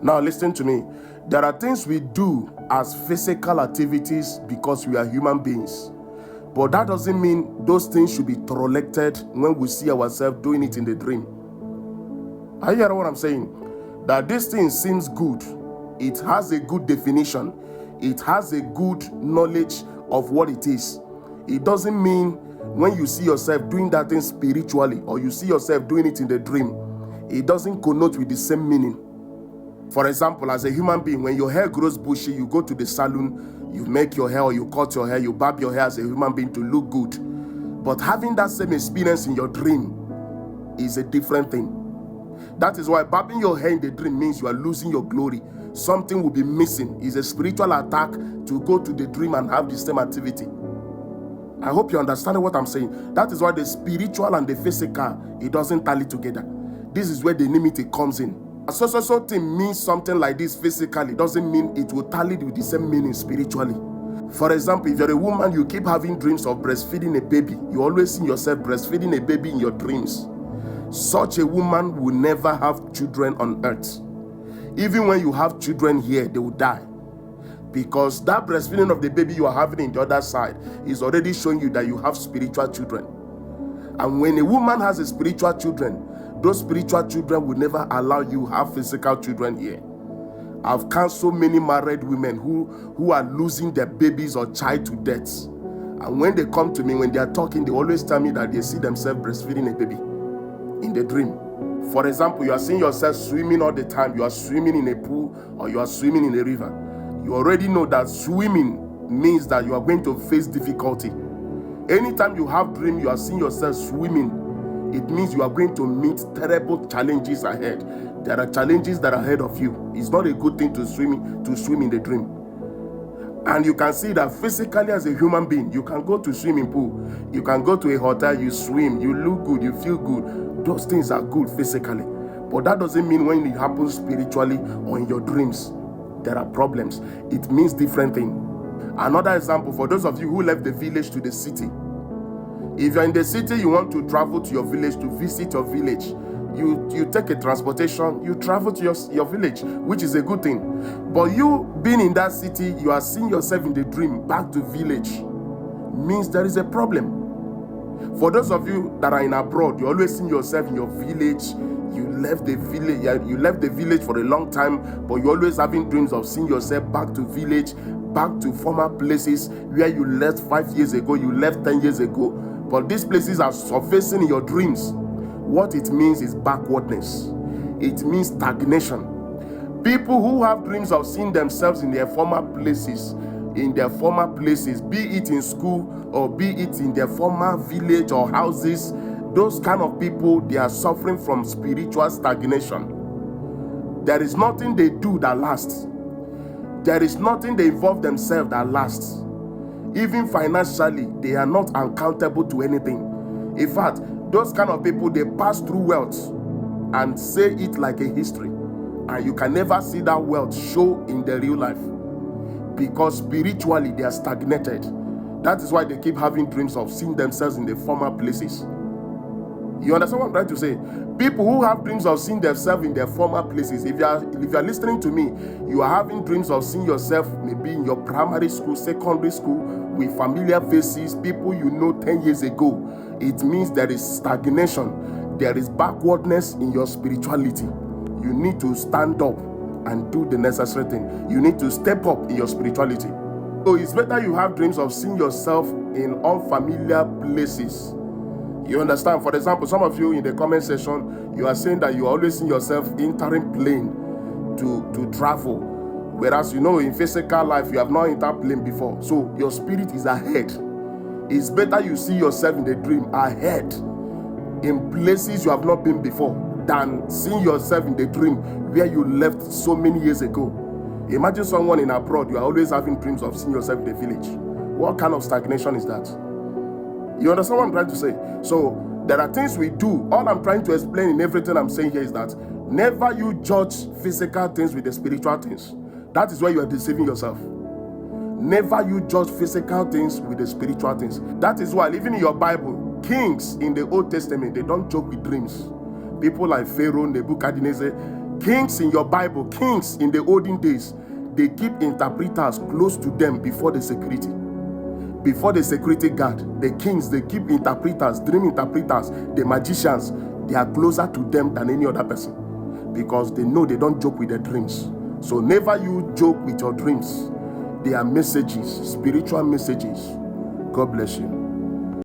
Now listen to me. There are things we do as physical activities because we are human beings. But that doesn't mean those things should be tolerated when we see ourselves doing it in the dream. Are you hearing what I'm saying? That this thing seems good. It has a good definition. It has a good knowledge of what it is. It doesn't mean when you see yourself doing that thing spiritually or you see yourself doing it in the dream, it doesn't connote with the same meaning. For example, as a human being, when your hair grows bushy, you go to the salon, you make your hair or you cut your hair, you barb your hair as a human being to look good. But having that same experience in your dream is a different thing. That is why barbing your hair in the dream means you are losing your glory. Something will be missing. It's a spiritual attack to go to the dream and have the same activity. I hope you understand what I'm saying. That is why the spiritual and the physical, it doesn't tally together. This is where the enmity comes in. A so thing means something like this physically doesn't mean it will tally with the same meaning spiritually. For example, if you're a woman, you keep having dreams of breastfeeding a baby. You always see yourself breastfeeding a baby in your dreams. Such a woman will never have children on earth. Even when you have children here, they will die. Because that breastfeeding of the baby you are having in the other side is already showing you that you have spiritual children. And when a woman has a spiritual children, those spiritual children will never allow you have physical children here. I've counseled many married women who are losing their babies or child to death. And when they come to me, when they are talking, they always tell me that they see themselves breastfeeding a baby in the dream. For example, you are seeing yourself swimming all the time. You are swimming in a pool or you are swimming in a river. You already know that swimming means that you are going to face difficulty. Anytime you have dream, you are seeing yourself swimming, it means you are going to meet terrible challenges ahead. There are challenges that are ahead of you. It's not a good thing to swim in the dream. And you can see that physically as a human being, you can go to swimming pool, you can go to a hotel, you swim, you look good, you feel good. Those things are good physically. But that doesn't mean when it happens spiritually or in your dreams, there are problems. It means different things. Another example, for those of you who left the village to the city. If you're in the city, you want to travel to your village to visit your village. You take a transportation, you travel to your village, which is a good thing. But you being in that city, you are seeing yourself in the dream back to village, means there is a problem. For those of you that are in abroad, you always see yourself in your village. You left the village for a long time, but you're always having dreams of seeing yourself back to village, back to former places where you left 5 years ago, you left 10 years ago. But these places are surfacing in your dreams. What it means is backwardness. It means stagnation. People who have dreams of seeing themselves in their former places, be it in school or be it in their former village or houses, those kind of people, they are suffering from spiritual stagnation. There is nothing they do that lasts. There is nothing they involve themselves that lasts. Even financially, they are not accountable to anything. In fact, those kind of people, they pass through wealth and say it like a history. And you can never see that wealth show in the real life. Because spiritually, they are stagnated. That is why they keep having dreams of seeing themselves in the former places. You understand what I'm trying to say? People who have dreams of seeing themselves in their former places, if you are listening to me, you are having dreams of seeing yourself maybe in your primary school, secondary school, with familiar faces, people you know 10 years ago. It means there is stagnation. There is backwardness in your spirituality. You need to stand up and do the necessary thing. You need to step up in your spirituality. So it's better you have dreams of seeing yourself in unfamiliar places. You understand? For example, some of you in the comment section, you are saying that you are always seeing yourself entering plane to travel. Whereas, in physical life, you have not entered plane before. So your spirit is ahead. It's better you see yourself in the dream ahead in places you have not been before than seeing yourself in the dream where you left so many years ago. Imagine someone in abroad, you are always having dreams of seeing yourself in the village. What kind of stagnation is that? You understand what I'm trying to say? So there are things we do. All I'm trying to explain in everything I'm saying here is that never you judge physical things with the spiritual things. That is where you are deceiving yourself. Never you judge physical things with the spiritual things. That is why, even in your Bible, kings in the Old Testament, they don't joke with dreams. People like Pharaoh, Nebuchadnezzar, Kings in your Bible, kings in the olden days, they keep interpreters close to them before the security. Before the security guard, the kings, they keep interpreters, dream interpreters, the magicians, they are closer to them than any other person, because they know they don't joke with their dreams. So never you joke with your dreams. They are messages, spiritual messages. God bless you.